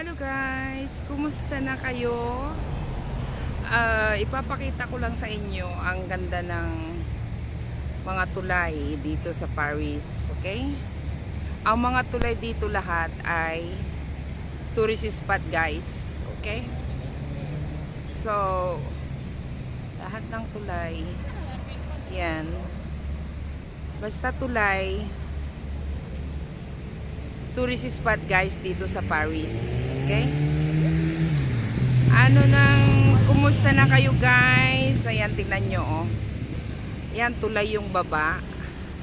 Hello guys, kumusta na kayo? Ipapakita ko lang sa inyo ang ganda ng mga tulay dito sa Paris, okay? Ang mga tulay dito lahat ay tourist spot guys, okay? So, lahat ng tulay, yan. Basta tulay, tourist spot guys dito sa Paris, okay? Kumusta na kayo guys? Ayan, tingnan nyo oh. Yan, tulay yung baba.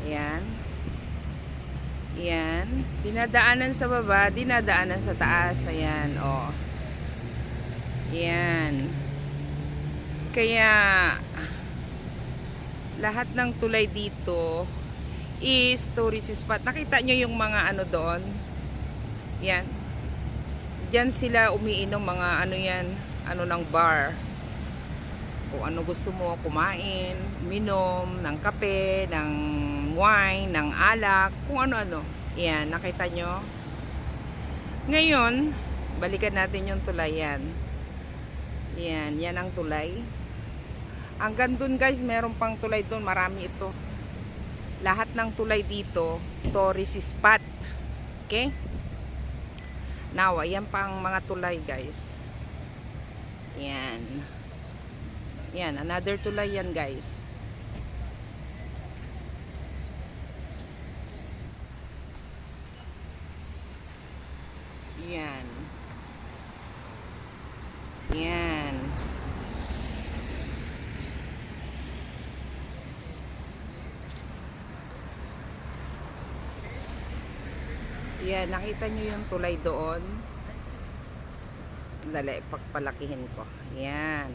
Ayan. Ayan. Dinadaanan sa baba, dinadaanan sa taas. Ayan, oh. Ayan. Kaya lahat ng tulay dito is tourist spot. Nakita nyo yung mga ano doon? Yan. Diyan sila umiinom mga ano yan, ano ng bar. Kung ano gusto mo, kumain, minom ng kape, ng wine, ng alak, kung ano-ano. Yan, nakita nyo? Ngayon, balikan natin yung tulay yan. Yan, yan ang tulay. Hanggang dun guys, meron pang tulay dun, marami ito. Lahat ng tulay dito, tourist spot. Okay? Now, ayan pang mga tulay guys. Yan. Yan, another tulay yan guys. Yan. Yan. Yan, nakita nyo yung tulay doon. Dali, pagpalakihin ko. Yan.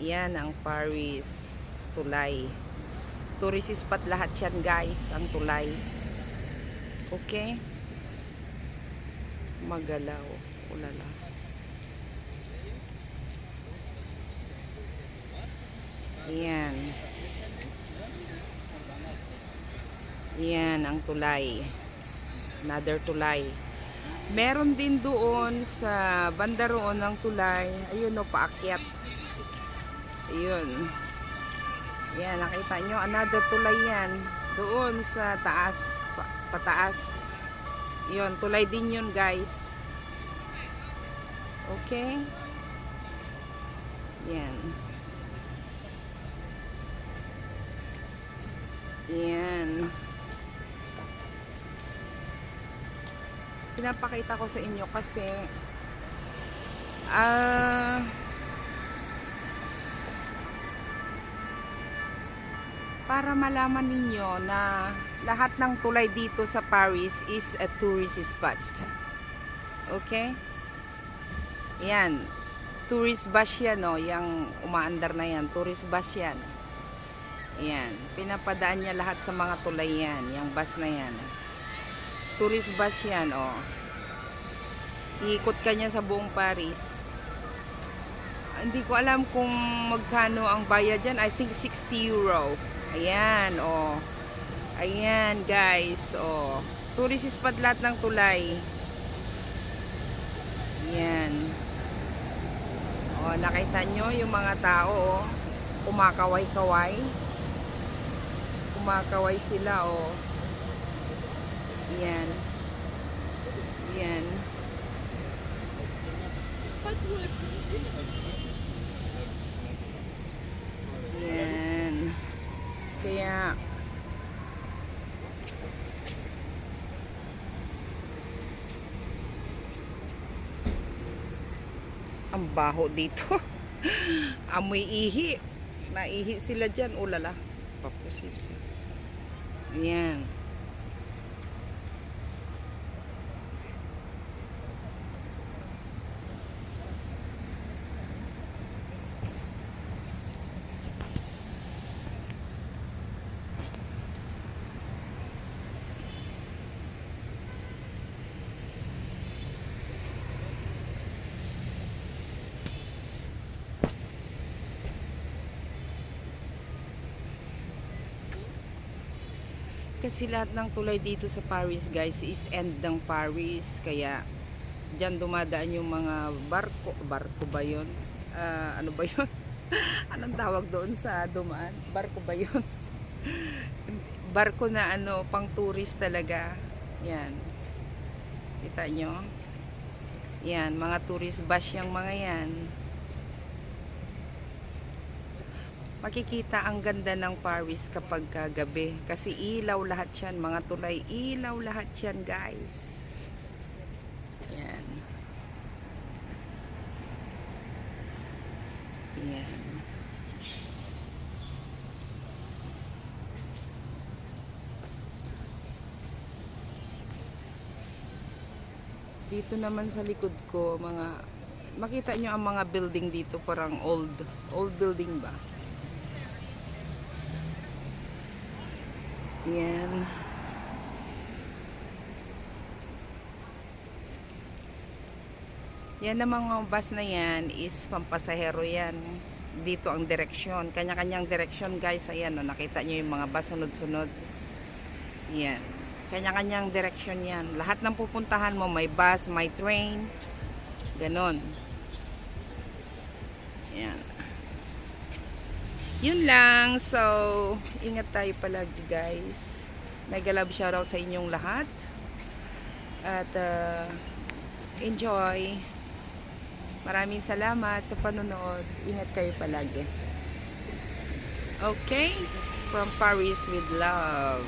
Yan ang Paris tulay. Tourist spot lahat yan guys, ang tulay. Okay? Magalaw. Ulala. Yan. Yan ang tulay. Another tulay. Meron din doon sa banda roon ng tulay. Ayun o, paakyat. Ayun. Yan, nakita nyo. Another tulay yan. Doon sa taas. Pataas. Yun, tulay din yun guys. Okay? Yan. Yan. Pinapakita ko sa inyo kasi para malaman ninyo na lahat ng tulay dito sa Paris is a tourist spot. Okay? Yan. Tourist bus yan, no? Yang umaandar na yan. Tourist bus yan. Yan. Pinapadaan niya lahat sa mga tulay yan. Yang bus na yan. Tourist bus yan, oh. Iikot ka niya sa buong Paris. Hindi ko alam kung magkano ang bayad dyan. I think 60 euro. Ayan, oh. Ayan, guys, oh. Tourist spot lahat ng tulay. Ayan. Oh, nakita nyo yung mga tao, oh. Kumakaway-kaway. Kumakaway sila, oh. Ayan. Ayan. Ayan. Kaya ang baho dito. Amoy ihi. Naihi sila dyan. Ulala. Papusip sila. Ayan. kasi lahat ng tulay dito sa Paris guys is end ng Paris, kaya dyan dumadaan yung mga barko ba yun? Ano ba yun? Anong tawag doon sa dumaan? Barko ba yun? Barko na ano, pang tourist talaga. Yan, kita nyo? Yan, mga tourist bus yung mga yan. Makikita ang ganda ng Paris kapag gabi kasi ilaw lahat yan, mga tulay ilaw lahat yan guys. Yan. Yan. Dito naman sa likod ko, makita nyo ang mga building dito, parang old building ba? Yan. Yan ang mga bus na yan is pampasahero yan. Dito ang direksyon. Kanya-kanyang direksyon guys. Ayan, no, nakita nyo yung mga bus sunod-sunod. Yan. Kanya-kanyang direksyon yan. Lahat ng pupuntahan mo, may bus, may train. Ganon. Yan. Yun lang. So, ingat tayo palagi guys. Mega love shoutout sa inyong lahat. At enjoy. Maraming salamat sa panonood. Ingat kayo palagi. Okay? From Paris with love.